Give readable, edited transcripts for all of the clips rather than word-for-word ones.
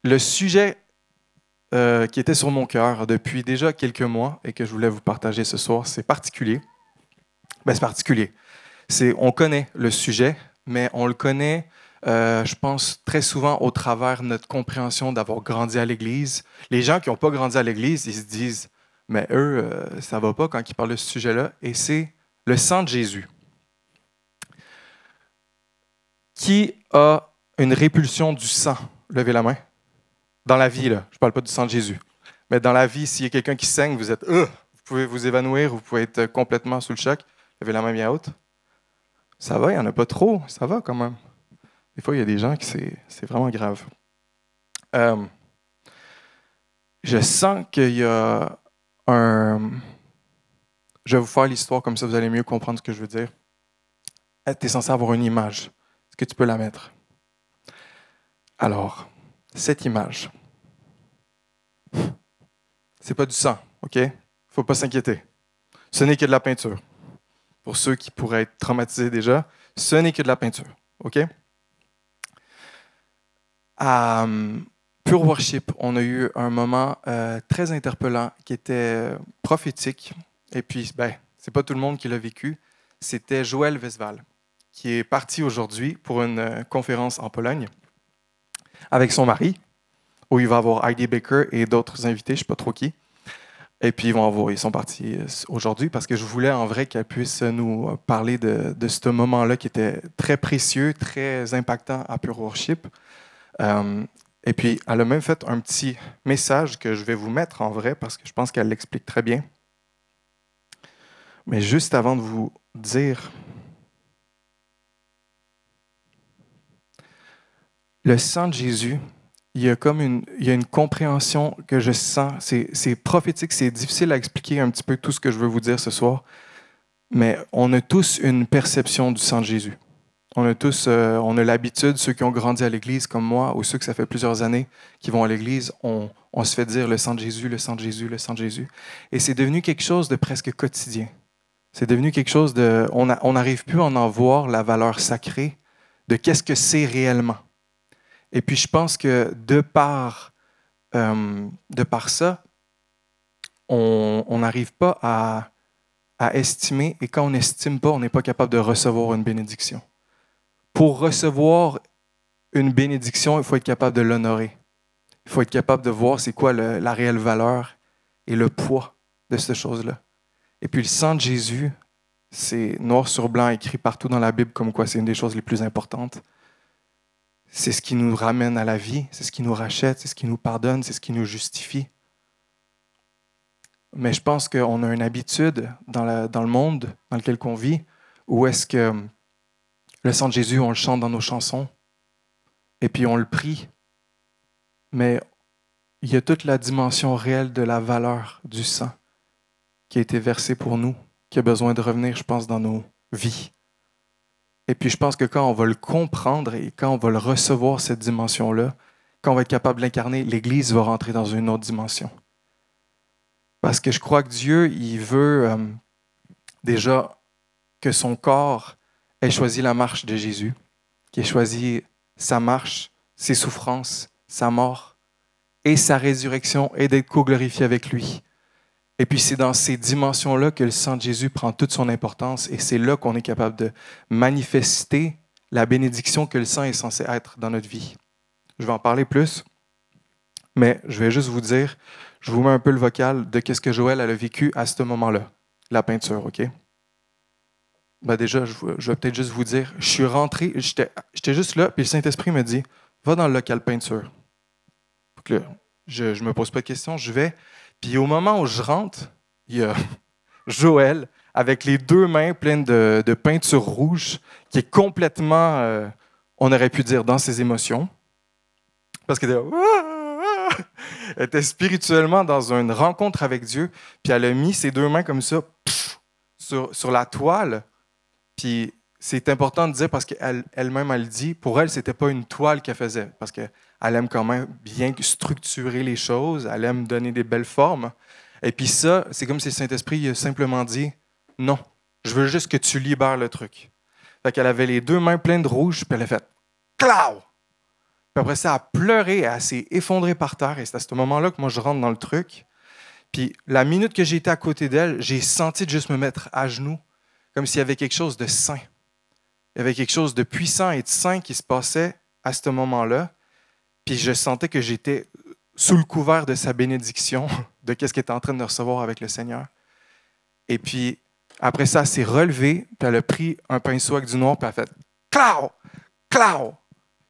Le sujet qui était sur mon cœur depuis déjà quelques mois et que je voulais vous partager ce soir, c'est particulier. C'est particulier. On connaît le sujet, mais on le connaît, je pense, très souvent au travers de notre compréhension d'avoir grandi à l'Église. Les gens qui n'ont pas grandi à l'Église, ils se disent, mais eux, ça ne va pas quand ils parlent de ce sujet-là. Et c'est le sang de Jésus. Qui a une répulsion du sang? Levez la main. Dans la vie, là, je ne parle pas du sang de Jésus. Mais dans la vie, s'il y a quelqu'un qui saigne, vous êtes vous pouvez vous évanouir, vous pouvez être complètement sous le choc. Levez la main bien haute. Ça va, il n'y en a pas trop. Ça va quand même. Des fois, il y a des gens qui c'est vraiment grave. Je sens qu'il y a un... Je vais vous faire l'histoire, comme ça vous allez mieux comprendre ce que je veux dire. Tu es censé avoir une image. Est-ce que tu peux la mettre? Alors, cette image, c'est pas du sang, OK? Faut pas s'inquiéter. Ce n'est que de la peinture. Pour ceux qui pourraient être traumatisés déjà, ce n'est que de la peinture, OK? À Pure Worship, on a eu un moment très interpellant qui était prophétique. Et puis, c'est pas tout le monde qui l'a vécu. C'était Joël Vesval, qui est parti aujourd'hui pour une conférence en Pologne avec son mari, où il va avoir Heidi Baker et d'autres invités, je ne sais pas trop qui. Et puis, ils sont partis aujourd'hui parce que je voulais en vrai qu'elle puisse nous parler de ce moment-là qui était très précieux, très impactant à Pure Worship. Et puis, elle a même fait un petit message que je vais vous mettre en vrai parce que je pense qu'elle l'explique très bien. Mais juste avant de vous dire, le sang de Jésus, il y a une compréhension que je sens. C'est prophétique, c'est difficile à expliquer un petit peu tout ce que je veux vous dire ce soir. Mais on a tous une perception du sang de Jésus. On a l'habitude, ceux qui ont grandi à l'Église comme moi, ou ceux que ça fait plusieurs années qui vont à l'Église, on se fait dire le sang de Jésus, le sang de Jésus, le sang de Jésus. Et c'est devenu quelque chose de presque quotidien. C'est devenu quelque chose de... On n'arrive plus à en voir la valeur sacrée de qu'est-ce que c'est réellement. Et puis je pense que de par ça, on n'arrive pas à estimer, et quand on n'estime pas, on n'est pas capable de recevoir une bénédiction. Pour recevoir une bénédiction, il faut être capable de l'honorer. Il faut être capable de voir c'est quoi la réelle valeur et le poids de cette chose-là. Et puis le sang de Jésus, c'est noir sur blanc écrit partout dans la Bible comme quoi c'est une des choses les plus importantes. C'est ce qui nous ramène à la vie, c'est ce qui nous rachète, c'est ce qui nous pardonne, c'est ce qui nous justifie. Mais je pense qu'on a une habitude dans le monde dans lequel on vit où est-ce que le sang de Jésus, on le chante dans nos chansons et puis on le prie. Mais il y a toute la dimension réelle de la valeur du sang qui a été versé pour nous, qui a besoin de revenir, je pense, dans nos vies. Et puis je pense que quand on va le comprendre et quand on va le recevoir, cette dimension-là, quand on va être capable de l'incarner, l'Église va rentrer dans une autre dimension. Parce que je crois que Dieu, il veut déjà que son corps ait choisi la marche de Jésus, qu'il ait choisi sa marche, ses souffrances, sa mort et sa résurrection et d'être co-glorifié avec lui. Et puis c'est dans ces dimensions-là que le sang de Jésus prend toute son importance et c'est là qu'on est capable de manifester la bénédiction que le sang est censé être dans notre vie. Je vais en parler plus, mais je vais juste vous dire, je vous mets un peu le vocal de ce que Joël a vécu à ce moment-là, la peinture, OK? Déjà, je vais peut-être juste vous dire, je suis rentré, j'étais juste là, puis le Saint-Esprit me dit, va dans le local peinture. Donc là, je ne me pose pas de questions, je vais. Puis au moment où je rentre, il y a Joël avec les deux mains pleines de peinture rouge qui est complètement, on aurait pu dire, dans ses émotions. Parce qu'elle elle était spirituellement dans une rencontre avec Dieu. Puis elle a mis ses deux mains comme ça sur la toile. Puis c'est important de dire parce qu'elle-même, elle dit, pour elle, c'était pas une toile qu'elle faisait. Parce qu'elle aime quand même bien structurer les choses. Elle aime donner des belles formes. Et puis ça, c'est comme si le Saint-Esprit a simplement dit, non, je veux juste que tu libères le truc. Fait qu'elle avait les deux mains pleines de rouge, puis elle a fait, clau! Puis après ça, elle a pleuré, elle s'est effondrée par terre. Et c'est à ce moment-là que moi, je rentre dans le truc. Puis la minute que j'étais à côté d'elle, j'ai senti de juste me mettre à genoux, comme s'il y avait quelque chose de saint. Il y avait quelque chose de puissant et de saint qui se passait à ce moment-là. Puis je sentais que j'étais sous le couvert de sa bénédiction, de ce qu'elle était en train de recevoir avec le Seigneur. Et puis, après ça, elle s'est relevée, puis elle a pris un pinceau avec du noir, puis elle a fait « Clau! Clau! »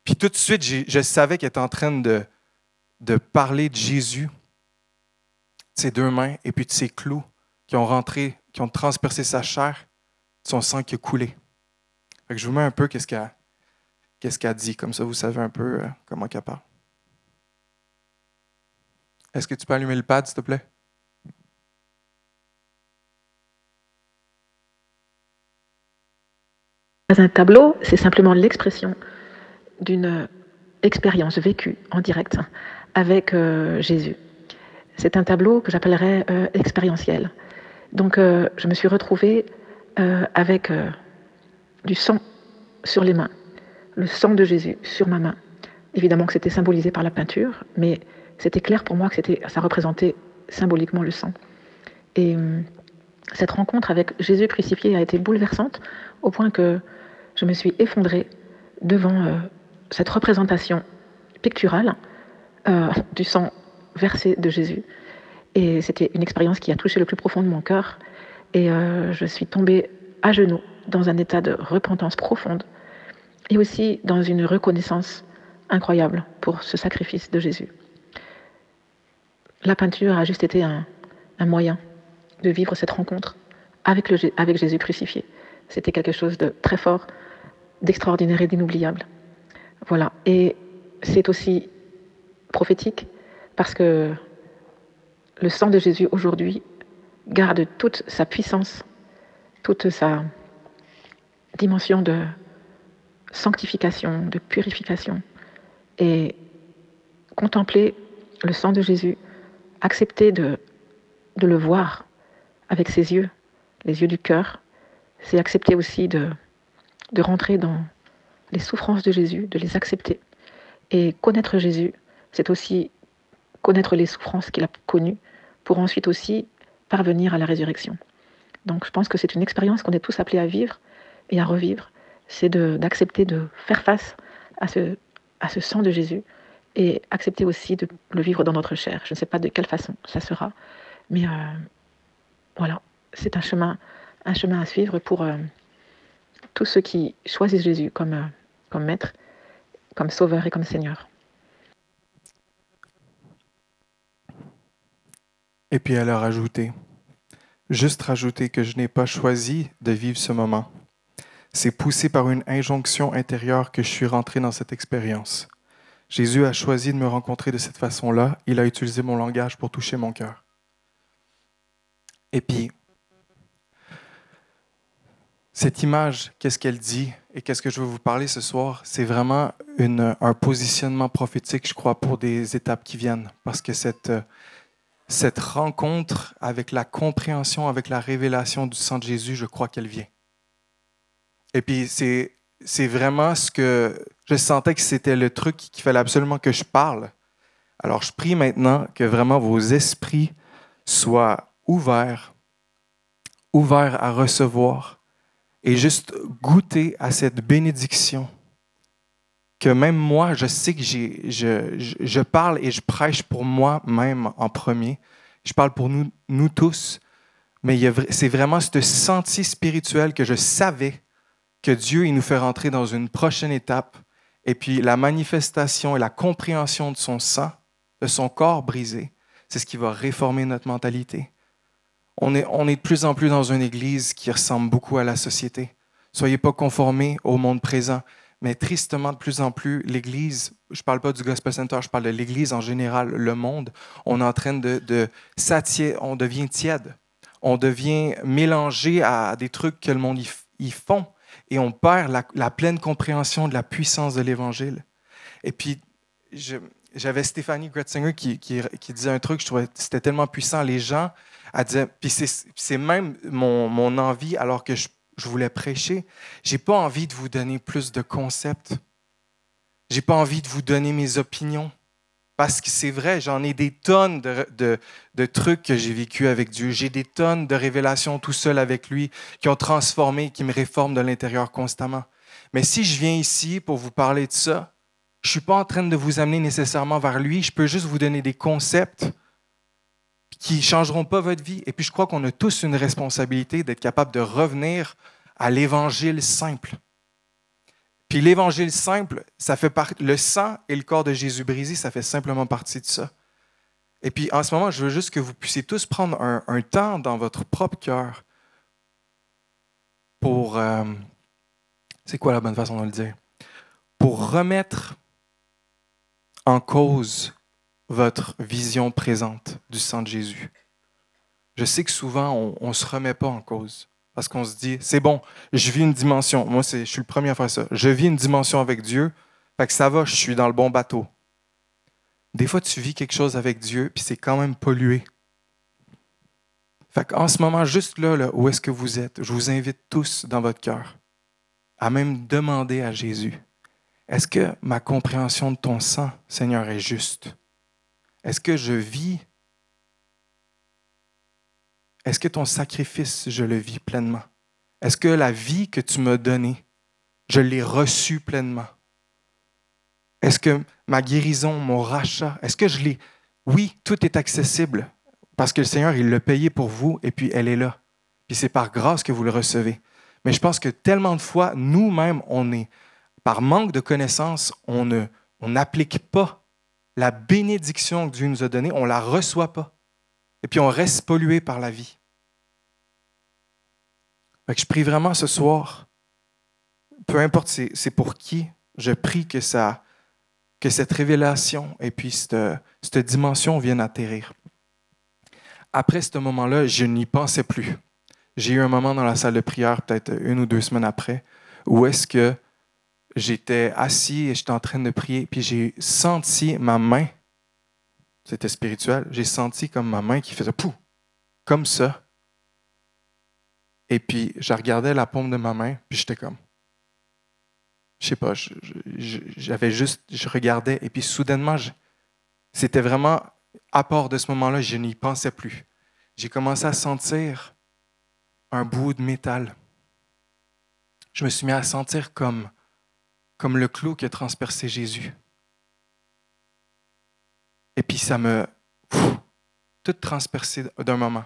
Puis tout de suite, je savais qu'elle était en train de parler de Jésus, de ses deux mains, et puis de ses clous qui ont rentré, qui ont transpercé sa chair, de son sang qui a coulé. Fait que je vous mets un peu qu'est-ce qu'elle dit, comme ça vous savez un peu comment qu'elle parle. Est-ce que tu peux allumer le pad, s'il te plaît? Un tableau, c'est simplement l'expression d'une expérience vécue en direct avec Jésus. C'est un tableau que j'appellerais expérientiel. Donc je me suis retrouvée avec du sang sur les mains, le sang de Jésus sur ma main. Évidemment que c'était symbolisé par la peinture, mais c'était clair pour moi que ça représentait symboliquement le sang. Et cette rencontre avec Jésus crucifié a été bouleversante au point que je me suis effondrée devant cette représentation picturale du sang versé de Jésus. Et c'était une expérience qui a touché le plus profond de mon cœur. Et je suis tombée à genoux dans un état de repentance profonde et aussi dans une reconnaissance incroyable pour ce sacrifice de Jésus. La peinture a juste été un moyen de vivre cette rencontre avec Jésus crucifié. C'était quelque chose de très fort, d'extraordinaire et d'inoubliable. Voilà. Et c'est aussi prophétique parce que le sang de Jésus aujourd'hui garde toute sa puissance, toute sa dimension de sanctification, de purification. Et contempler le sang de Jésus, accepter de le voir avec ses yeux, les yeux du cœur, c'est accepter aussi de rentrer dans les souffrances de Jésus, de les accepter. Et connaître Jésus, c'est aussi connaître les souffrances qu'il a connues pour ensuite aussi parvenir à la résurrection. Donc je pense que c'est une expérience qu'on est tous appelés à vivre et à revivre. C'est d'accepter de faire face à ce sang de Jésus et accepter aussi de le vivre dans notre chair. Je ne sais pas de quelle façon ça sera, mais voilà, c'est un chemin à suivre pour tous ceux qui choisissent Jésus comme maître, comme sauveur et comme Seigneur. Et puis elle a rajouté, juste rajouter que je n'ai pas choisi de vivre ce moment. C'est poussé par une injonction intérieure que je suis rentré dans cette expérience. Jésus a choisi de me rencontrer de cette façon-là. Il a utilisé mon langage pour toucher mon cœur. Et puis, cette image, qu'est-ce qu'elle dit et qu'est-ce que je veux vous parler ce soir, c'est vraiment un positionnement prophétique, je crois, pour des étapes qui viennent. Parce que cette rencontre avec la compréhension, avec la révélation du sang de Jésus, je crois qu'elle vient. Et puis, c'est vraiment ce que je sentais que c'était le truc qu'il fallait absolument que je parle. Alors, je prie maintenant que vraiment vos esprits soient ouverts à recevoir et juste goûter à cette bénédiction que même moi, je sais que je parle et je prêche pour moi-même en premier. Je parle pour nous tous, mais c'est vraiment ce senti spirituel que je savais que Dieu il nous fait rentrer dans une prochaine étape et puis la manifestation et la compréhension de son sang, de son corps brisé, c'est ce qui va réformer notre mentalité. On est de plus en plus dans une église qui ressemble beaucoup à la société. Soyez pas conformés au monde présent, mais tristement de plus en plus, l'église, je ne parle pas du Gospel Center, je parle de l'église en général, le monde, on est en train de s'attirer, on devient tiède, on devient mélangé à des trucs que le monde y font et on perd la pleine compréhension de la puissance de l'Évangile. Et puis, j'avais Stéphanie Gretzinger qui disait un truc, je trouvais que c'était tellement puissant. Les gens, elle disait, puis c'est même mon envie, alors que je voulais prêcher, j'ai pas envie de vous donner plus de concepts. J'ai pas envie de vous donner mes opinions. Parce que c'est vrai, j'en ai des tonnes de trucs que j'ai vécu avec Dieu. J'ai des tonnes de révélations tout seul avec lui qui ont transformé, qui me réforment de l'intérieur constamment. Mais si je viens ici pour vous parler de ça, je ne suis pas en train de vous amener nécessairement vers lui. Je peux juste vous donner des concepts qui ne changeront pas votre vie. Et puis je crois qu'on a tous une responsabilité d'être capable de revenir à l'Évangile simple. Puis l'Évangile simple, ça fait le sang et le corps de Jésus brisé, ça fait simplement partie de ça. Et puis en ce moment, je veux juste que vous puissiez tous prendre un temps dans votre propre cœur pour... c'est quoi la bonne façon de le dire? Pour remettre en cause votre vision présente du sang de Jésus. Je sais que souvent, on ne se remet pas en cause. Parce qu'on se dit, c'est bon, je vis une dimension. Moi, je suis le premier à faire ça. Je vis une dimension avec Dieu, fait que ça va, je suis dans le bon bateau. Des fois, tu vis quelque chose avec Dieu, puis c'est quand même pollué. Fait qu'en ce moment, juste là, où est-ce que vous êtes, je vous invite tous dans votre cœur à même demander à Jésus, est-ce que ma compréhension de ton sang, Seigneur, est juste? Est-ce que je vis? Est-ce que ton sacrifice, je le vis pleinement? Est-ce que la vie que tu m'as donnée, je l'ai reçue pleinement? Est-ce que ma guérison, mon rachat, est-ce que je l'ai... Oui, tout est accessible parce que le Seigneur, il l'a payé pour vous et puis elle est là. Puis c'est par grâce que vous le recevez. Mais je pense que tellement de fois, nous-mêmes, par manque de connaissances, on n'applique pas la bénédiction que Dieu nous a donnée, on ne la reçoit pas. Et puis on reste pollué par la vie. Fait que je prie vraiment ce soir, peu importe c'est pour qui, je prie que cette révélation et puis cette dimension vienne atterrir. Après ce moment-là, je n'y pensais plus. J'ai eu un moment dans la salle de prière, peut-être 1 ou 2 semaines après, où est-ce que j'étais assis et j'étais en train de prier, puis j'ai senti ma main, c'était spirituel, j'ai senti comme ma main qui faisait pouf, comme ça. Et puis je regardais la paume de ma main, puis j'étais comme, je sais pas, je regardais, et puis soudainement, c'était vraiment, à part de ce moment-là, je n'y pensais plus. J'ai commencé à sentir un bout de métal. Je me suis mis à sentir comme le clou qui a transpercé Jésus. Et puis ça me tout transpercé d'un moment.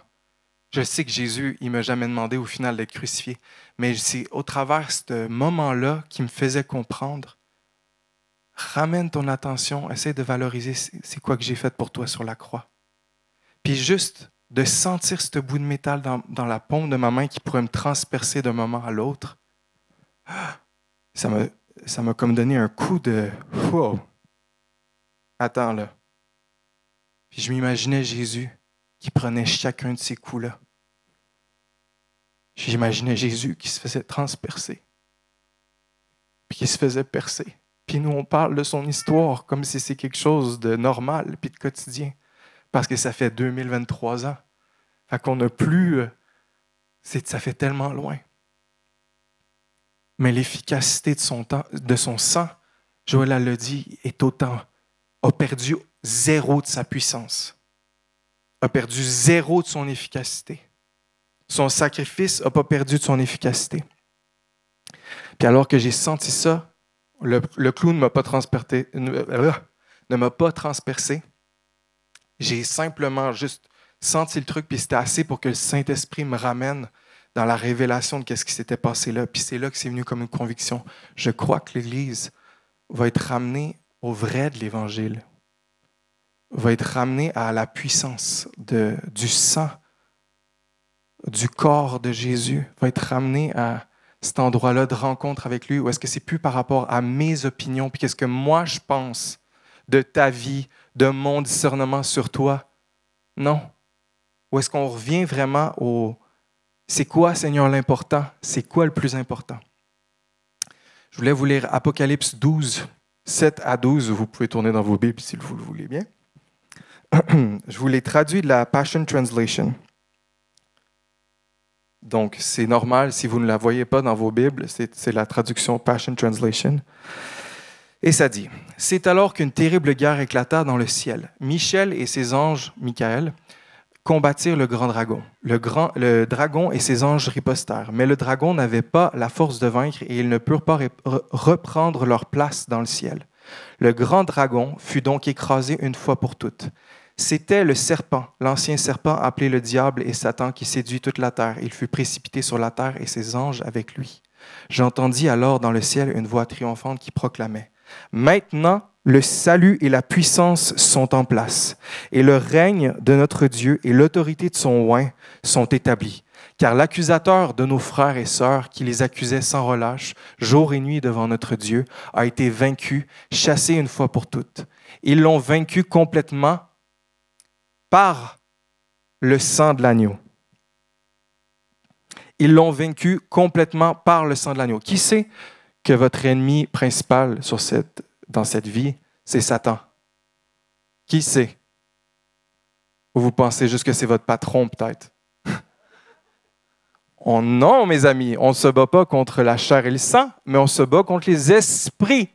Je sais que Jésus, il ne m'a jamais demandé au final d'être crucifié, mais c'est au travers de ce moment-là qui me faisait comprendre. Ramène ton attention, essaie de valoriser c'est quoi que j'ai fait pour toi sur la croix. Puis juste de sentir ce bout de métal dans la paume de ma main qui pourrait me transpercer d'un moment à l'autre, ça m'a comme donné un coup de « wow! Attends là. » Puis je m'imaginais Jésus qui prenait chacun de ces coups-là. J'imaginais Jésus qui se faisait transpercer, puis qui se faisait percer. Puis nous, on parle de son histoire comme si c'est quelque chose de normal puis de quotidien, parce que ça fait 2023 ans. Fait qu'on n'a plus... ça fait tellement loin. Mais l'efficacité de son sang, Joël l'a dit, a perdu 0 de sa puissance, a perdu 0 de son efficacité. Son sacrifice n'a pas perdu de son efficacité. Puis alors que j'ai senti ça, le clou ne m'a pas transpercé. J'ai simplement juste senti le truc, puis c'était assez pour que le Saint-Esprit me ramène dans la révélation de ce qui s'était passé là. Puis c'est là que c'est venu comme une conviction. Je crois que l'Église va être ramenée au vrai de l'Évangile, va être ramenée à la puissance du sang, du corps de Jésus, va être ramenée à cet endroit-là de rencontre avec lui, où est-ce que c'est plus par rapport à mes opinions, puis qu'est-ce que moi je pense de ta vie, de mon discernement sur toi. Non. Où est-ce qu'on revient vraiment au « c'est quoi, Seigneur, l'important? C'est quoi le plus important? » Je voulais vous lire Apocalypse 12, 7 à 12. Vous pouvez tourner dans vos Bibles si vous le voulez bien. Je vous l'ai traduit de la Passion Translation. Donc, c'est normal si vous ne la voyez pas dans vos Bibles, c'est la traduction Passion Translation. Et ça dit, « C'est alors qu'une terrible guerre éclata dans le ciel. Michel et ses anges, Michael, combattirent le grand dragon. Le dragon et ses anges ripostèrent, mais le dragon n'avait pas la force de vaincre et ils ne purent pas reprendre leur place dans le ciel. Le grand dragon fut donc écrasé une fois pour toutes. C'était le serpent, l'ancien serpent appelé le diable et Satan qui séduit toute la terre. Il fut précipité sur la terre et ses anges avec lui. J'entendis alors dans le ciel une voix triomphante qui proclamait « Maintenant, le salut et la puissance sont en place, et le règne de notre Dieu et l'autorité de son oint sont établis. Car l'accusateur de nos frères et sœurs, qui les accusait sans relâche, jour et nuit devant notre Dieu, a été vaincu, chassé une fois pour toutes. Ils l'ont vaincu complètement par le sang de l'agneau. Ils l'ont vaincu complètement par le sang de l'agneau. Qui sait que votre ennemi principal dans cette vie, c'est Satan? Qui sait? Ou vous pensez juste que c'est votre patron, peut-être? Non, mes amis, on ne se bat pas contre la chair et le sang, mais on se bat contre les esprits.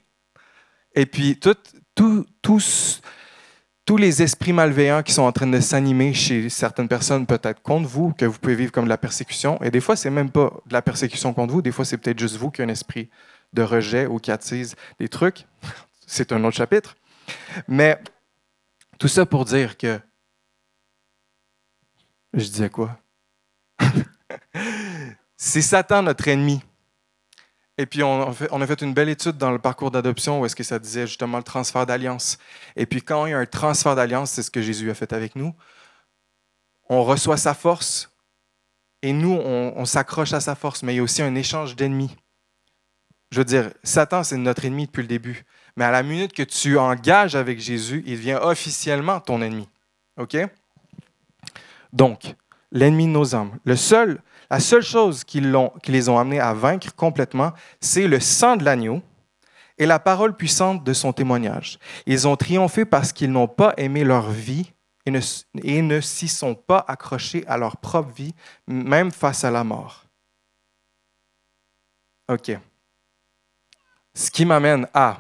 Et puis, tous les esprits malveillants qui sont en train de s'animer chez certaines personnes, peut-être contre vous, que vous pouvez vivre comme de la persécution. Et des fois, c'est même pas de la persécution contre vous. Des fois, c'est peut-être juste vous qui avez un esprit de rejet ou qui attise des trucs. C'est un autre chapitre. Mais tout ça pour dire que... Je disais quoi? C'est Satan notre ennemi. Et puis, on a fait une belle étude dans le parcours d'adoption où est-ce que ça disait justement le transfert d'alliance. Et puis, quand il y a un transfert d'alliance, c'est ce que Jésus a fait avec nous, on reçoit sa force et nous, on s'accroche à sa force. Mais il y a aussi un échange d'ennemis. Je veux dire, Satan, c'est notre ennemi depuis le début. Mais à la minute que tu engages avec Jésus, il devient officiellement ton ennemi. OK? Donc, l'ennemi de nos âmes. La seule chose qui les ont amenés à vaincre complètement, c'est le sang de l'agneau et la parole puissante de son témoignage. Ils ont triomphé parce qu'ils n'ont pas aimé leur vie et ne s'y sont pas accrochés à leur propre vie, même face à la mort. OK. Ce qui m'amène à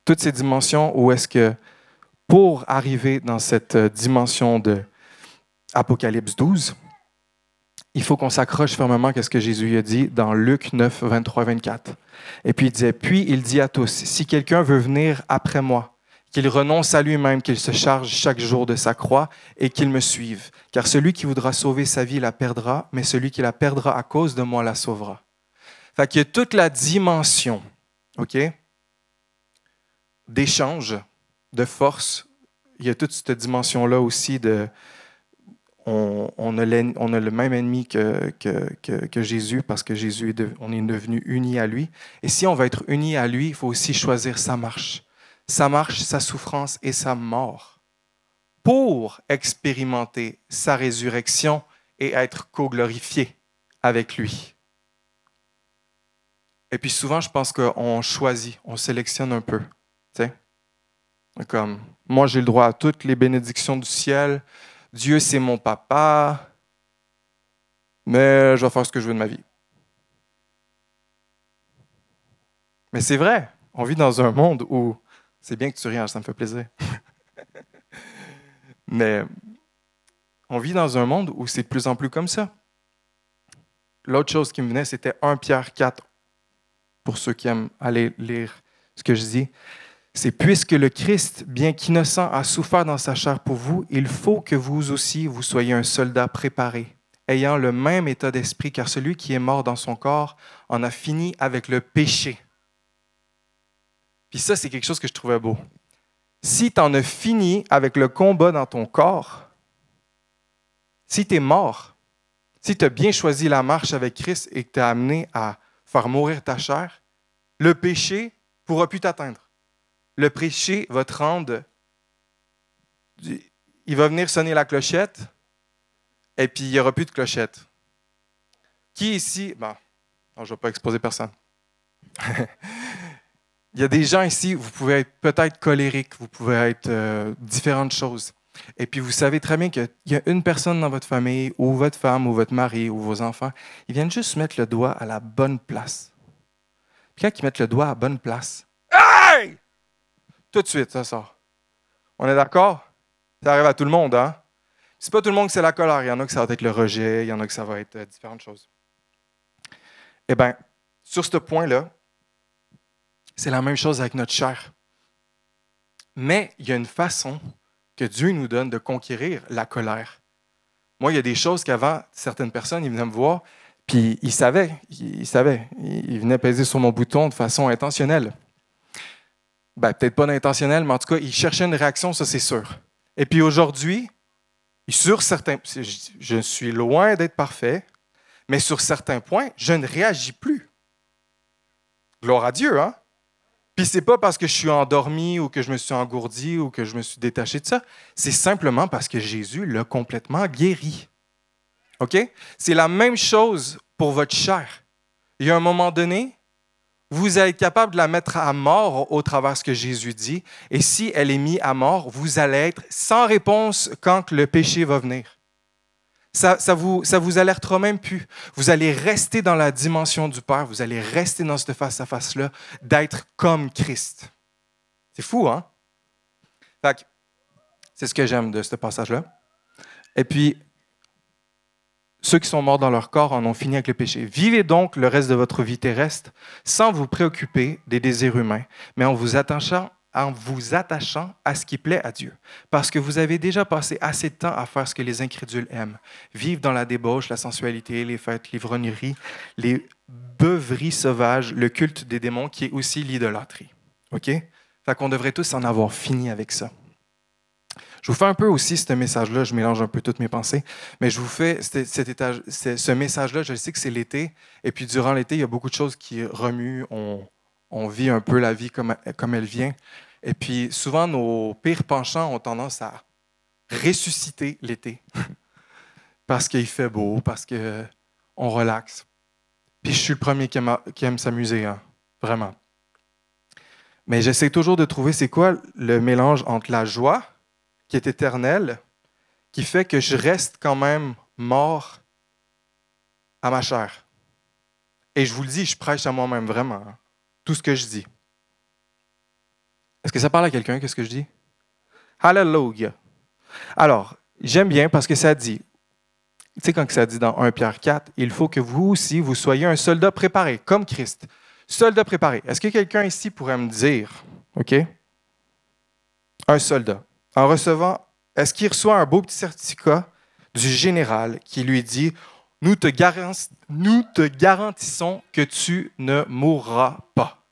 toutes ces dimensions où est-ce que pour arriver dans cette dimension de Apocalypse 12, il faut qu'on s'accroche fermement à ce que Jésus a dit dans Luc 9, 23, 24. Et puis il disait, puis il dit à tous, si quelqu'un veut venir après moi, qu'il renonce à lui-même, qu'il se charge chaque jour de sa croix et qu'il me suive. Car celui qui voudra sauver sa vie la perdra, mais celui qui la perdra à cause de moi la sauvera. Fait qu'il y a toute la dimension, OK, d'échange, de force. Il y a toute cette dimension-là aussi de... On a le même ennemi que Jésus parce que Jésus, on est devenu unis à lui. Et si on va être unis à lui, il faut aussi choisir sa marche, sa souffrance et sa mort pour expérimenter sa résurrection et être co-glorifié avec lui. Et puis souvent, je pense qu'on choisit, on sélectionne un peu. T'sais? Comme, moi, j'ai le droit à toutes les bénédictions du ciel. Dieu, c'est mon papa, mais je vais faire ce que je veux de ma vie. Mais c'est vrai, on vit dans un monde où, c'est bien que tu ris, ça me fait plaisir, mais on vit dans un monde où c'est de plus en plus comme ça. L'autre chose qui me venait, c'était 1 Pierre 4, pour ceux qui aiment aller lire ce que je dis. C'est puisque le Christ, bien qu'innocent, a souffert dans sa chair pour vous, il faut que vous aussi, vous soyez un soldat préparé, ayant le même état d'esprit, car celui qui est mort dans son corps en a fini avec le péché. Puis ça, c'est quelque chose que je trouvais beau. Si tu en as fini avec le combat dans ton corps, si tu es mort, si tu as bien choisi la marche avec Christ et que tu es amené à faire mourir ta chair, le péché ne pourra plus t'atteindre. Le péché va te rendre... Il va venir sonner la clochette et puis il n'y aura plus de clochette. Qui ici... Bon, non, je ne vais pas exposer personne. Il y a des gens ici, vous pouvez être peut-être colérique, vous pouvez être différentes choses. Et puis vous savez très bien qu'il y a une personne dans votre famille, ou votre femme, ou votre mari, ou vos enfants, ils viennent juste mettre le doigt à la bonne place. Puis quand ils mettent le doigt à la bonne place, hey! Tout de suite, ça sort. On est d'accord? Ça arrive à tout le monde, hein? C'est pas tout le monde que c'est la colère. Il y en a que ça va être le rejet, il y en a que ça va être différentes choses. Eh bien, sur ce point-là, c'est la même chose avec notre chair. Mais il y a une façon que Dieu nous donne de conquérir la colère. Moi, il y a des choses qu'avant, certaines personnes, ils venaient me voir, puis ils savaient. Ils venaient peser sur mon bouton de façon intentionnelle. Ben, peut-être pas intentionnelle, mais en tout cas, ils cherchaient une réaction, ça c'est sûr. Et puis aujourd'hui, sur certains, je suis loin d'être parfait, mais sur certains points, je ne réagis plus. Gloire à Dieu, hein? Puis c'est pas parce que je suis endormi ou que je me suis engourdi ou que je me suis détaché de ça. C'est simplement parce que Jésus l'a complètement guéri. OK? C'est la même chose pour votre chair. Il y a un moment donné, vous allez être capable de la mettre à mort au travers de ce que Jésus dit. Et si elle est mise à mort, vous allez être sans réponse quand le péché va venir. Ça vous alertera même plus. Vous allez rester dans la dimension du Père, vous allez rester dans cette face-à-face-là, d'être comme Christ. C'est fou, hein? Fait que, c'est ce que j'aime de ce passage-là. Et puis, ceux qui sont morts dans leur corps en ont fini avec le péché. Vivez donc le reste de votre vie terrestre sans vous préoccuper des désirs humains, mais en vous attachant à ce qui plaît à Dieu. Parce que vous avez déjà passé assez de temps à faire ce que les incrédules aiment. Vivre dans la débauche, la sensualité, les fêtes, l'ivrognerie, les beuveries sauvages, le culte des démons qui est aussi l'idolâtrie. OK? Fait qu'on devrait tous en avoir fini avec ça. Je vous fais un peu aussi ce message-là, je mélange un peu toutes mes pensées, mais je vous fais ce message-là, je sais que c'est l'été, et puis durant l'été, il y a beaucoup de choses qui remuent, on vit un peu la vie comme elle vient, et puis souvent nos pires penchants ont tendance à ressusciter l'été, parce qu'il fait beau, parce qu'on relaxe. Puis je suis le premier qui aime s'amuser, hein, vraiment. Mais j'essaie toujours de trouver c'est quoi le mélange entre la joie, qui est éternel, qui fait que je reste quand même mort à ma chair. Et je vous le dis, je prêche à moi-même vraiment, hein, tout ce que je dis. Est-ce que ça parle à quelqu'un, qu'est-ce que je dis? Hallelujah! Alors, j'aime bien parce que ça dit, tu sais quand ça dit dans 1 Pierre 4, il faut que vous aussi, vous soyez un soldat préparé, comme Christ. Soldat préparé. Est-ce que quelqu'un ici pourrait me dire, OK? Un soldat. En recevant, est-ce qu'il reçoit un beau petit certificat du général qui lui dit « Nous te garantissons que tu ne mourras pas. »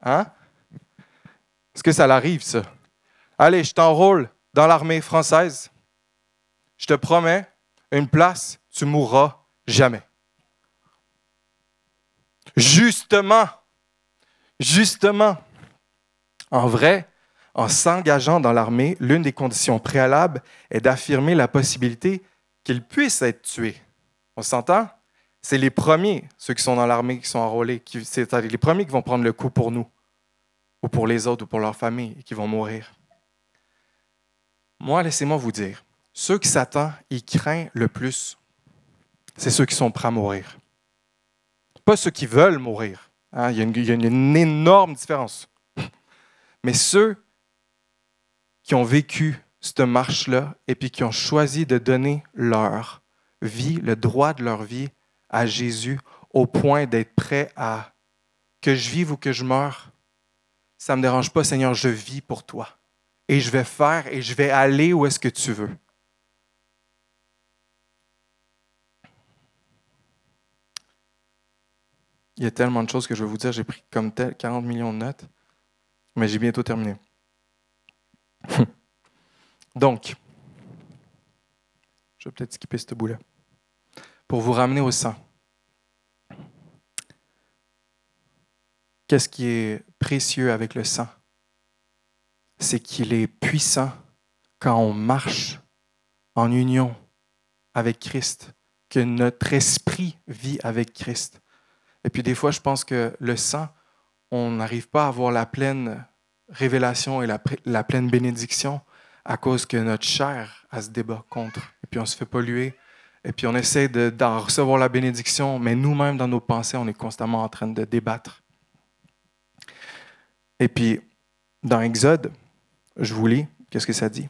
Hein? Est-ce que ça l'arrive, ça? Allez, je t'enrôle dans l'armée française. Je te promets une place, tu mourras jamais. Justement, en vrai, en s'engageant dans l'armée, l'une des conditions préalables est d'affirmer la possibilité qu'il puisse être tué. On s'entend? C'est les premiers, ceux qui sont dans l'armée, qui sont enrôlés, c'est les premiers qui vont prendre le coup pour nous, ou pour les autres, ou pour leur famille, et qui vont mourir. Moi, laissez-moi vous dire, ceux qui Satan y craint le plus, c'est ceux qui sont prêts à mourir. Pas ceux qui veulent mourir. Hein? Il y a une énorme différence. Mais ceux qui ont vécu cette marche-là et puis qui ont choisi de donner leur vie, le droit de leur vie à Jésus au point d'être prêts à que je vive ou que je meure, ça ne me dérange pas, Seigneur, je vis pour toi. Et je vais faire et je vais aller où est-ce que tu veux. Il y a tellement de choses que je vais vous dire. J'ai pris comme 40 millions de notes, mais j'ai bientôt terminé. Donc, je vais peut-être skipper ce bout-là. Pour vous ramener au sang. Qu'est-ce qui est précieux avec le sang? C'est qu'il est puissant quand on marche en union avec Christ, que notre esprit vit avec Christ. Et puis des fois, je pense que le sang, on n'arrive pas à avoir la pleine révélation et la pleine bénédiction à cause que notre chair, elle se débat contre. Et puis on se fait polluer et puis on essaie d'en recevoir la bénédiction, mais nous-mêmes, dans nos pensées, on est constamment en train de débattre. Et puis, dans Exode, je vous lis, qu'est-ce que ça dit?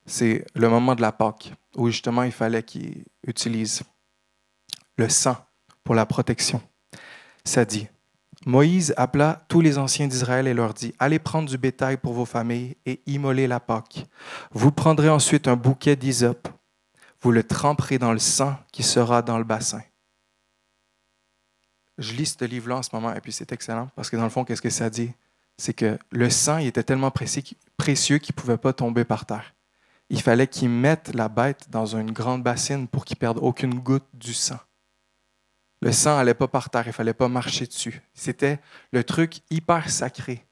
C'est le moment de la Pâque, où justement il fallait qu'ils utilisent le sang pour la protection. Ça dit, Moïse appela tous les anciens d'Israël et leur dit, « Allez prendre du bétail pour vos familles et immoler la Pâque. Vous prendrez ensuite un bouquet d'hysope. Vous le tremperez dans le sang qui sera dans le bassin. » Je lis ce livre-là en ce moment et puis c'est excellent parce que dans le fond, qu'est-ce que ça dit? C'est que le sang il était tellement précieux qu'il ne pouvait pas tomber par terre. Il fallait qu'ils mettent la bête dans une grande bassine pour qu'il ne perde aucune goutte du sang. Le sang n'allait pas par terre, il ne fallait pas marcher dessus. C'était le truc hyper sacré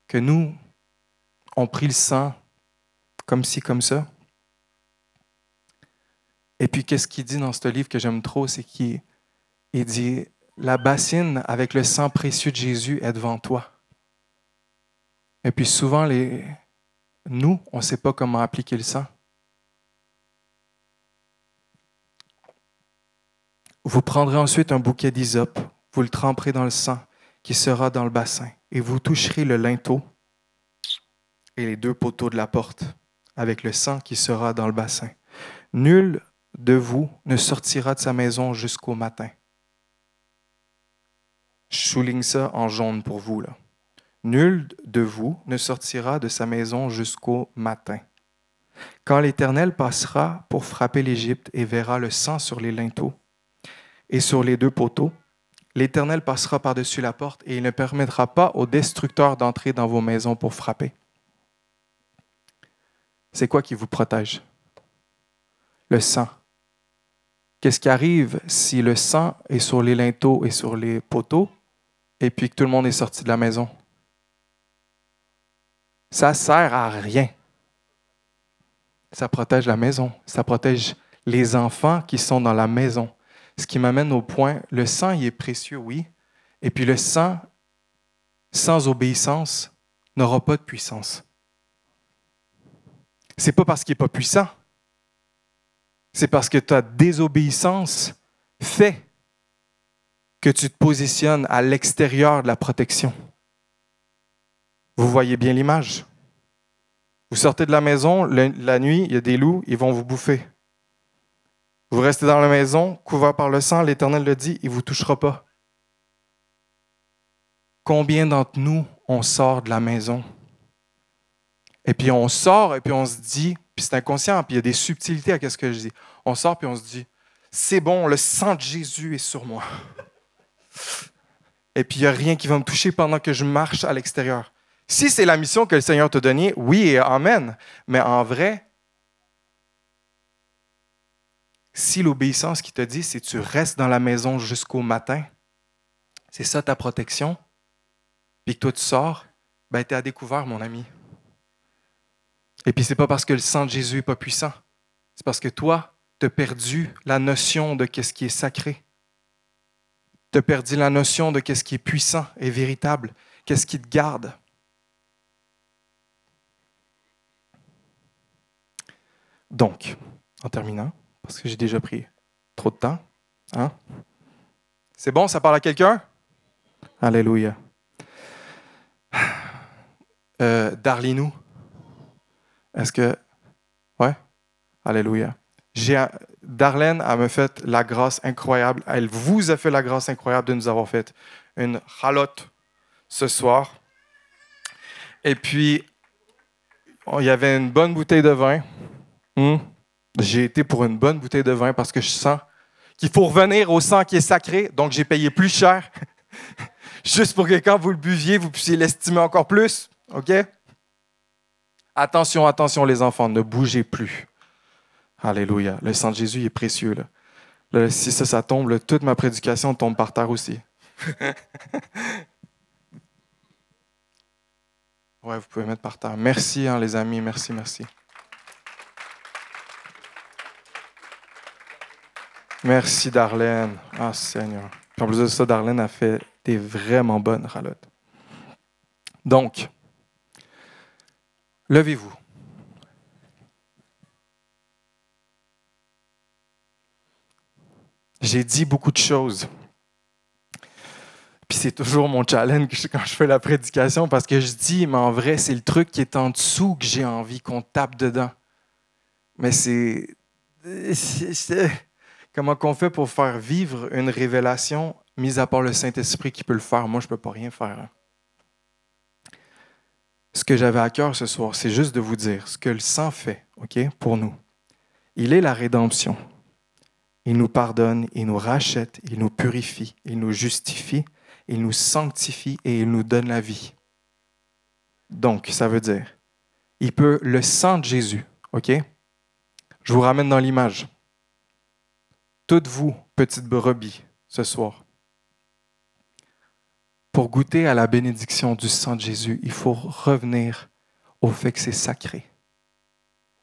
que nous, on prit le sang comme ci, comme ça. Et puis, qu'est-ce qu'il dit dans ce livre que j'aime trop, c'est qu'il dit « La bassine avec le sang précieux de Jésus est devant toi. » Et puis souvent, nous, on ne sait pas comment appliquer le sang. Vous prendrez ensuite un bouquet d'hysope, vous le tremperez dans le sang qui sera dans le bassin, et vous toucherez le linteau et les 2 poteaux de la porte avec le sang qui sera dans le bassin. Nul de vous ne sortira de sa maison jusqu'au matin. Je souligne ça en jaune pour vous, là. Nul de vous ne sortira de sa maison jusqu'au matin. Quand l'Éternel passera pour frapper l'Égypte et verra le sang sur les linteaux et sur les 2 poteaux, l'Éternel passera par-dessus la porte et il ne permettra pas aux destructeurs d'entrer dans vos maisons pour frapper. C'est quoi qui vous protège? Le sang. Qu'est-ce qui arrive si le sang est sur les linteaux et sur les poteaux et puis que tout le monde est sorti de la maison? Ça ne sert à rien. Ça protège la maison. Ça protège les enfants qui sont dans la maison. Ce qui m'amène au point, le sang, il est précieux, oui. Et puis le sang, sans obéissance, n'aura pas de puissance. C'est pas parce qu'il n'est pas puissant. C'est parce que ta désobéissance fait que tu te positionnes à l'extérieur de la protection. Vous voyez bien l'image. Vous sortez de la maison, la nuit, il y a des loups, ils vont vous bouffer. Vous restez dans la maison, couvert par le sang, l'Éternel le dit, il ne vous touchera pas. Combien d'entre nous, on sort de la maison? Et puis on sort et puis on se dit, puis c'est inconscient, puis il y a des subtilités à ce que je dis. On sort puis on se dit, c'est bon, le sang de Jésus est sur moi. Et puis il n'y a rien qui va me toucher pendant que je marche à l'extérieur. Si c'est la mission que le Seigneur t'a donnée, oui et amen. Mais en vrai, si l'obéissance qu'il te dit, c'est que tu restes dans la maison jusqu'au matin, c'est ça ta protection, puis que toi tu sors, ben tu es à découvert, mon ami. Et puis c'est pas parce que le sang de Jésus n'est pas puissant, c'est parce que toi, tu as perdu la notion de ce qui est sacré. Tu as perdu la notion de ce qui est puissant et véritable, qu'est-ce qui te garde. Donc, en terminant, parce que j'ai déjà pris trop de temps, hein? C'est bon, ça parle à quelqu'un? Alléluia. Darlinou, est-ce que... Ouais? Alléluia. Darlene, elle m'a fait la grâce incroyable. Elle vous a fait la grâce incroyable de nous avoir fait une chalote ce soir. Et puis, il y avait une bonne bouteille de vin. J'ai été pour une bonne bouteille de vin parce que je sens qu'il faut revenir au sang qui est sacré. Donc, j'ai payé plus cher. Juste pour que quand vous le buviez, vous puissiez l'estimer encore plus. OK? Attention, attention les enfants, ne bougez plus. Alléluia. Le sang de Jésus est précieux. Là, si ça tombe, là, toute ma prédication tombe par terre aussi. Ouais, vous pouvez mettre par terre. Merci, hein, les amis. Merci, merci. Merci, Darlene. Ah, Seigneur. En plus de ça, Darlene a fait des vraiment bonnes ralottes. Donc, levez-vous. J'ai dit beaucoup de choses. Puis c'est toujours mon challenge quand je fais la prédication parce que je dis, mais en vrai, c'est le truc qui est en dessous que j'ai envie qu'on tape dedans. Mais c'est comment qu'on fait pour faire vivre une révélation, mis à part le Saint-Esprit qui peut le faire. Moi, je ne peux pas rien faire. Ce que j'avais à cœur ce soir, c'est juste de vous dire ce que le sang fait, OK, pour nous. Il est la rédemption. Il nous pardonne, il nous rachète, il nous purifie, il nous justifie, il nous sanctifie et il nous donne la vie. Donc, ça veut dire, le sang de Jésus, OK? Je vous ramène dans l'image. Toutes vous, petites brebis, ce soir, pour goûter à la bénédiction du sang de Jésus, il faut revenir au fait que c'est sacré.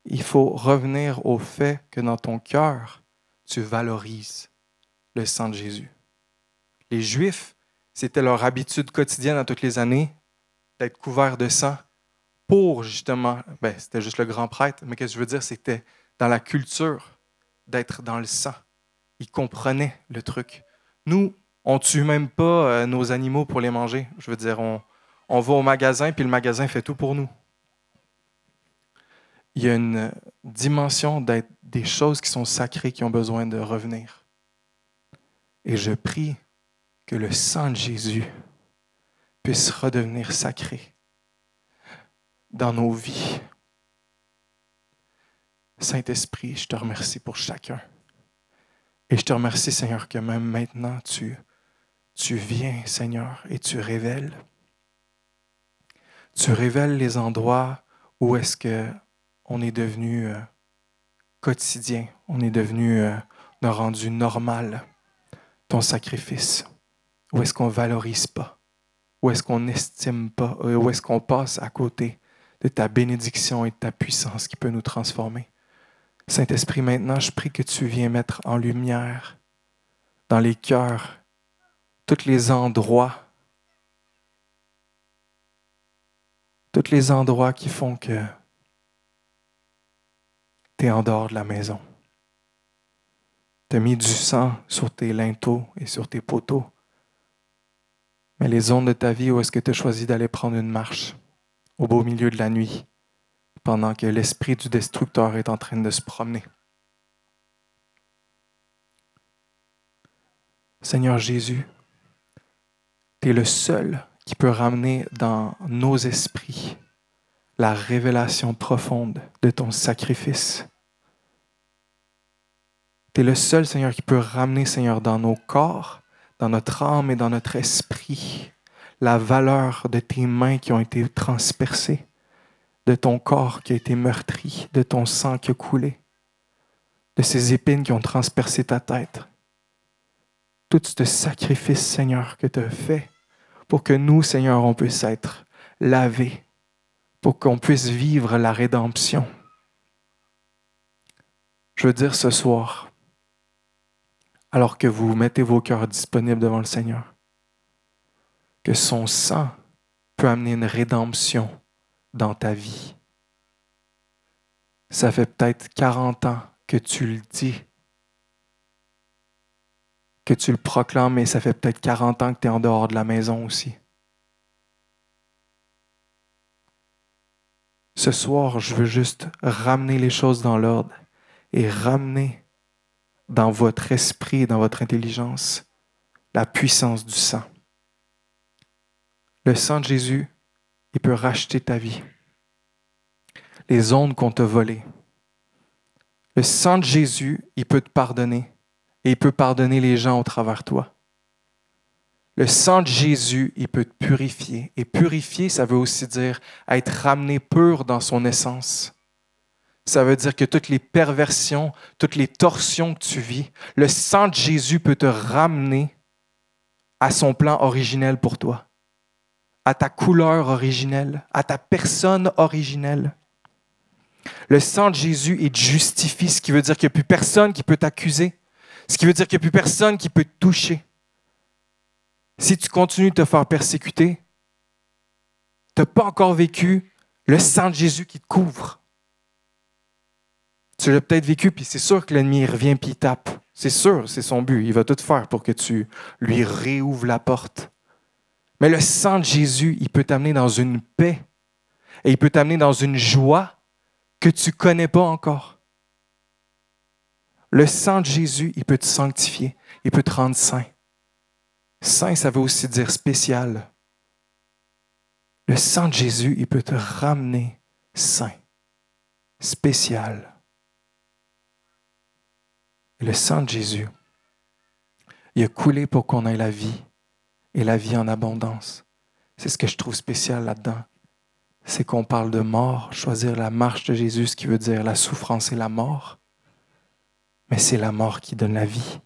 Il faut revenir au fait que dans ton cœur, tu valorises le sang de Jésus. Les Juifs, c'était leur habitude quotidienne à toutes les années d'être couverts de sang pour justement, c'était juste le grand prêtre, mais qu'est-ce que je veux dire, c'était dans la culture d'être dans le sang. Ils comprenaient le truc. Nous, on ne tue même pas nos animaux pour les manger. Je veux dire, on va au magasin, puis le magasin fait tout pour nous. Il y a une dimension d'être des choses qui sont sacrées qui ont besoin de revenir. Et je prie que le sang de Jésus puisse redevenir sacré dans nos vies. Saint-Esprit, je te remercie pour chacun. Et je te remercie, Seigneur, que même maintenant, tu viens, Seigneur, et tu révèles. Tu révèles les endroits où est-ce qu'on est devenu quotidien, on est devenu rendu normal ton sacrifice. Où est-ce qu'on ne valorise pas? Où est-ce qu'on n'estime pas? Où est-ce qu'on passe à côté de ta bénédiction et de ta puissance qui peut nous transformer? Saint-Esprit, maintenant, je prie que tu viennes mettre en lumière dans les cœurs tous les endroits qui font que tu es en dehors de la maison. Tu as mis du sang sur tes linteaux et sur tes poteaux. Mais les zones de ta vie où est-ce que tu as choisi d'aller prendre une marche au beau milieu de la nuit pendant que l'esprit du destructeur est en train de se promener. Seigneur Jésus, tu es le seul qui peut ramener dans nos esprits la révélation profonde de ton sacrifice. Tu es le seul, Seigneur, qui peut ramener, Seigneur, dans nos corps, dans notre âme et dans notre esprit, la valeur de tes mains qui ont été transpercées, de ton corps qui a été meurtri, de ton sang qui a coulé, de ces épines qui ont transpercé ta tête. Tout ce sacrifice, Seigneur, que tu as fait pour que nous, Seigneur, on puisse être lavés, pour qu'on puisse vivre la rédemption. Je veux dire ce soir, alors que vous mettez vos cœurs disponibles devant le Seigneur, que son sang peut amener une rédemption dans ta vie. Ça fait peut-être 40 ans que tu le dis, que tu le proclames, mais ça fait peut-être 40 ans que tu es en dehors de la maison aussi. Ce soir, je veux juste ramener les choses dans l'ordre et ramener dans votre esprit, dans votre intelligence, la puissance du sang. Le sang de Jésus, il peut racheter ta vie. Les ondes qu'on t'a volées. Le sang de Jésus, il peut te pardonner et il peut pardonner les gens au travers de toi. Le sang de Jésus, il peut te purifier. Et purifier, ça veut aussi dire être ramené pur dans son essence. Ça veut dire que toutes les perversions, toutes les torsions que tu vis, le sang de Jésus peut te ramener à son plan originel pour toi, à ta couleur originelle, à ta personne originelle. Le sang de Jésus, il te justifie, ce qui veut dire qu'il n'y a plus personne qui peut t'accuser, ce qui veut dire qu'il n'y a plus personne qui peut te toucher. Si tu continues de te faire persécuter, tu n'as pas encore vécu le sang de Jésus qui te couvre. Tu l'as peut-être vécu, puis c'est sûr que l'ennemi revient et il tape C'est sûr, c'est son but. Il va tout faire pour que tu lui réouvres la porte. Mais le sang de Jésus, il peut t'amener dans une paix et il peut t'amener dans une joie que tu ne connais pas encore. Le sang de Jésus, il peut te sanctifier, il peut te rendre saint. Saint, ça veut aussi dire spécial. Le sang de Jésus, il peut te ramener saint, spécial. Et le sang de Jésus, il a coulé pour qu'on ait la vie et la vie en abondance. C'est ce que je trouve spécial là-dedans. C'est qu'on parle de mort, choisir la marche de Jésus, ce qui veut dire la souffrance et la mort. Mais c'est la mort qui donne la vie.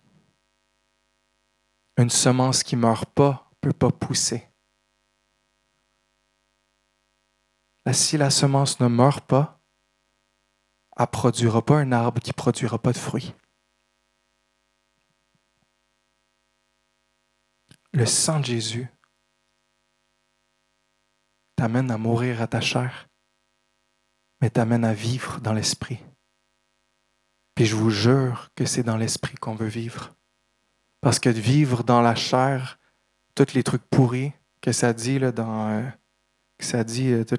Une semence qui ne meurt pas ne peut pas pousser. Là, si la semence ne meurt pas, elle ne produira pas un arbre qui ne produira pas de fruits. Le sang de Jésus t'amène à mourir à ta chair, mais t'amène à vivre dans l'esprit. Puis je vous jure que c'est dans l'esprit qu'on veut vivre. Parce que de vivre dans la chair, tous les trucs pourris que ça dit, là, toute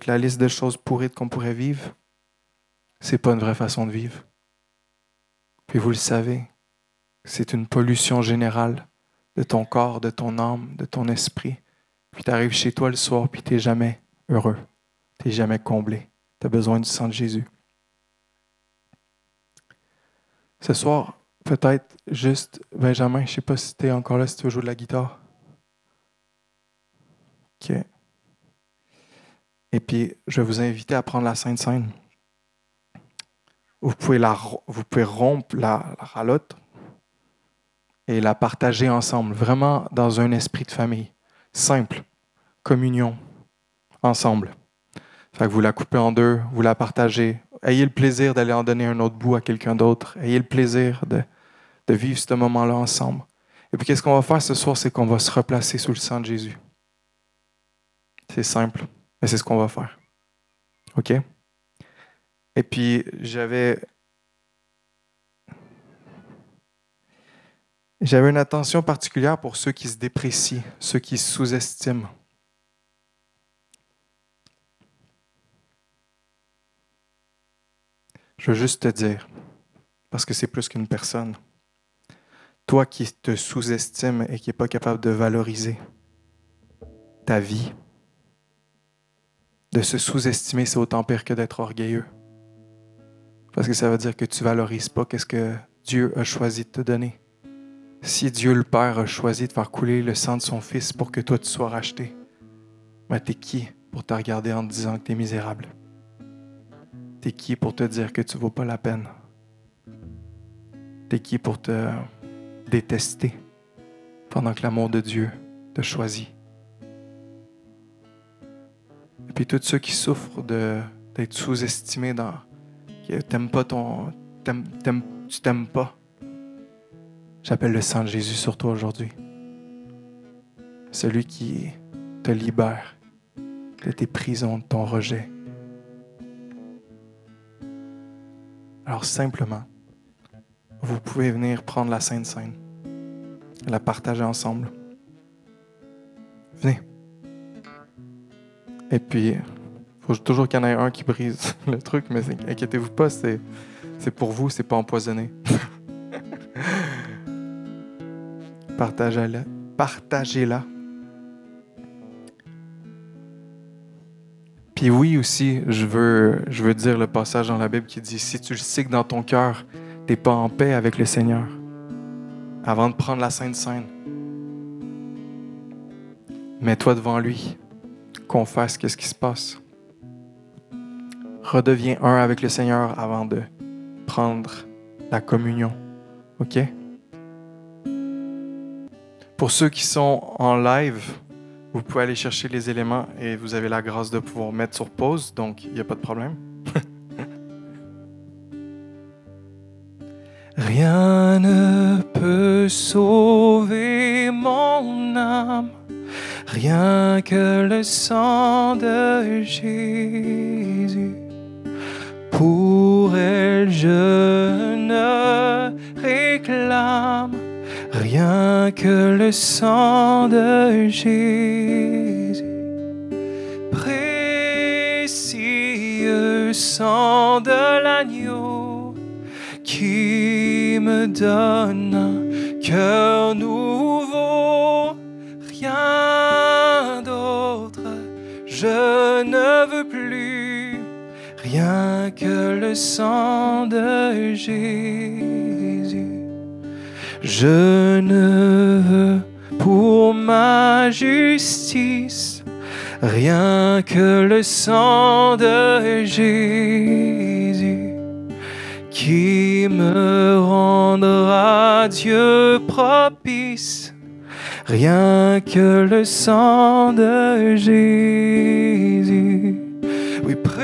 la liste de choses pourries qu'on pourrait vivre, c'est pas une vraie façon de vivre. Puis vous le savez, c'est une pollution générale de ton corps, de ton âme, de ton esprit. Puis tu arrives chez toi le soir, puis tu n'es jamais heureux. Tu n'es jamais comblé. Tu as besoin du sang de Jésus. Ce soir, peut-être juste, Benjamin, je ne sais pas si tu es encore là, si tu veux jouer de la guitare. OK. Et puis, je vais vous inviter à prendre la Sainte Seine. Vous pouvez rompre la ralotte et la partager ensemble, vraiment dans un esprit de famille. Simple, communion, ensemble. Fait que vous la coupez en deux, vous la partagez. Ayez le plaisir d'aller en donner un autre bout à quelqu'un d'autre. Ayez le plaisir de vivre ce moment-là ensemble. Et puis, qu'est-ce qu'on va faire ce soir? C'est qu'on va se replacer sous le sang de Jésus. C'est simple, mais c'est ce qu'on va faire. OK? Et puis, j'avais une attention particulière pour ceux qui se déprécient, ceux qui se sous-estiment. Je veux juste te dire, parce que c'est plus qu'une personne, toi qui te sous-estimes et qui n'es pas capable de valoriser ta vie, de se sous-estimer, c'est autant pire que d'être orgueilleux. Parce que ça veut dire que tu ne valorises pas ce que Dieu a choisi de te donner. Si Dieu le Père a choisi de faire couler le sang de son Fils pour que toi tu sois racheté, mais t'es qui pour te regarder en te disant que t'es misérable? T'es qui pour te dire que tu ne vaux pas la peine? T'es qui pour te détester pendant que l'amour de Dieu te choisit? Et puis tous ceux qui souffrent d'être sous-estimés que tu t'aimes pas. J'appelle le sang de Jésus sur toi aujourd'hui. Celui qui te libère de tes prisons, de ton rejet. Alors simplement, vous pouvez venir prendre la Sainte Seine, la partager ensemble. Venez. Et puis, il faut toujours qu'il y en ait un qui brise le truc, mais inquiétez-vous pas, c'est pour vous, c'est pas empoisonné. Partagez-la. Puis oui aussi, je veux dire le passage dans la Bible qui dit, si tu le sais que dans ton cœur, tu n'es pas en paix avec le Seigneur, avant de prendre la Sainte Seine, mets-toi devant lui, confesse qu'est-ce qui se passe. Redeviens un avec le Seigneur avant de prendre la communion. OK? Pour ceux qui sont en live, vous pouvez aller chercher les éléments et vous avez la grâce de pouvoir mettre sur pause, donc il n'y a pas de problème. Rien ne peut sauver mon âme, rien que le sang de Jésus. Pour elle, je ne réclame que le sang de Jésus, précieux sang de l'agneau, qui me donne un cœur nouveau, rien d'autre je ne veux plus, rien que le sang de Jésus. Je ne veux pour ma justice rien que le sang de Jésus, qui me rendra Dieu propice, rien que le sang de Jésus. Oui, précieux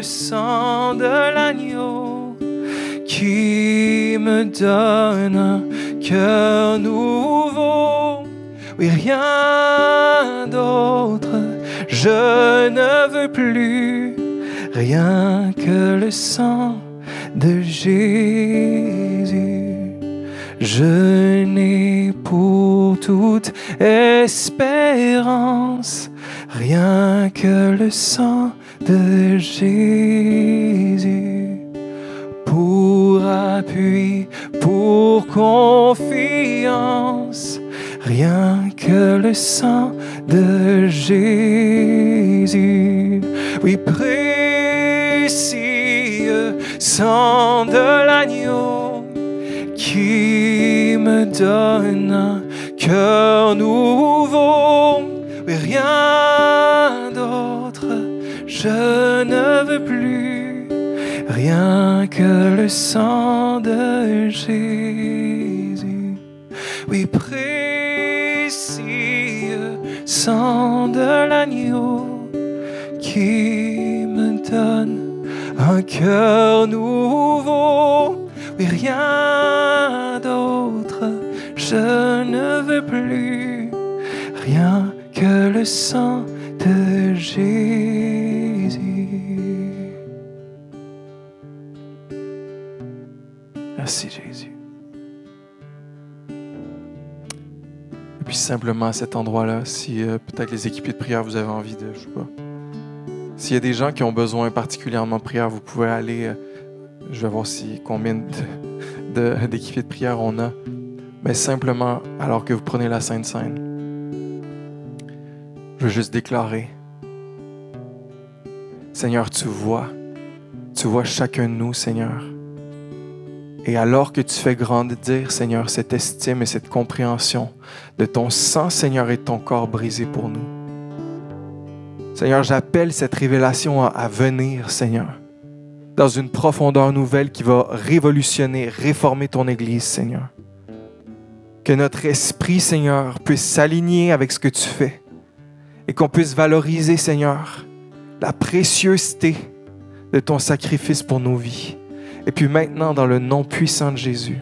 sang de l'agneau, qui me donne un cœur nouveau. Oui, rien d'autre je ne veux plus, rien que le sang de Jésus. Je n'ai pour toute espérance rien que le sang de Jésus. Pour appui, pour confiance, rien que le sang de Jésus. Oui, précieux sang de l'agneau, qui me donne un cœur nouveau. Oui, rien d'autre je ne veux plus, rien que le sang de Jésus. Oui, précieux sang de l'agneau, qui me donne un cœur nouveau. Oui, rien d'autre je ne veux plus, rien que le sang de Jésus. Merci Jésus. Et puis simplement à cet endroit-là, si peut-être les équipiers de prière, vous avez envie de, je sais pas, s'il y a des gens qui ont besoin particulièrement de prière, vous pouvez aller, je vais voir combien d'équipiers de prière on a, mais simplement, alors que vous prenez la Sainte Seine, je veux juste déclarer, Seigneur, tu vois chacun de nous, Seigneur. Et alors que tu fais grandir, Seigneur, cette estime et cette compréhension de ton sang, Seigneur, et de ton corps brisé pour nous. Seigneur, j'appelle cette révélation à venir, Seigneur, dans une profondeur nouvelle qui va révolutionner, réformer ton Église, Seigneur. Que notre esprit, Seigneur, puisse s'aligner avec ce que tu fais et qu'on puisse valoriser, Seigneur, la précieuseté de ton sacrifice pour nos vies. Et puis maintenant, dans le nom puissant de Jésus,